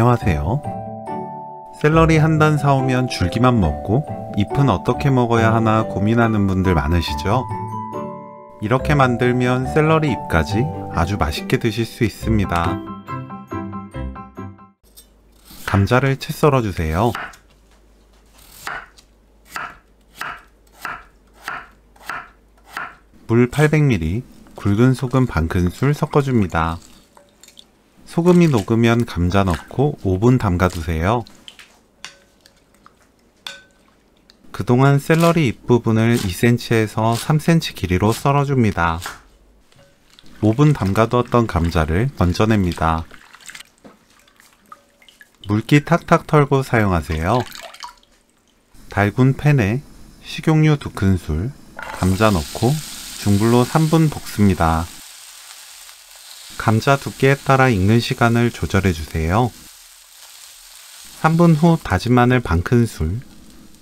안녕하세요. 샐러리 한 단 사오면 줄기만 먹고 잎은 어떻게 먹어야 하나 고민하는 분들 많으시죠? 이렇게 만들면 샐러리 잎까지 아주 맛있게 드실 수 있습니다. 감자를 채 썰어 주세요. 물 800ml, 굵은 소금 반큰술 섞어줍니다. 소금이 녹으면 감자 넣고 5분 담가두세요. 그동안 샐러리 잎부분을 2cm에서 3cm 길이로 썰어줍니다. 5분 담가두었던 감자를 건져냅니다. 물기 탁탁 털고 사용하세요. 달군 팬에 식용유 2큰술, 감자 넣고 중불로 3분 볶습니다. 감자 두께에 따라 익는 시간을 조절해주세요. 3분 후 다진 마늘 반큰술,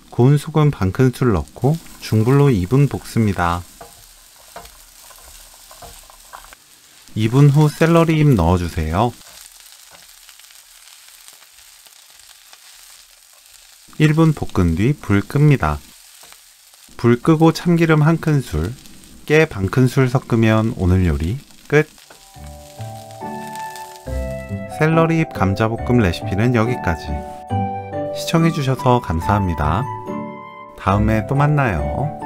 고운 소금 반큰술 넣고 중불로 2분 볶습니다. 2분 후 샐러리 잎 넣어주세요. 1분 볶은 뒤 불 끕니다. 불 끄고 참기름 1큰술, 깨 반큰술 섞으면 오늘 요리 끝! 샐러리 잎 감자볶음 레시피는 여기까지. 시청해주셔서 감사합니다. 다음에 또 만나요.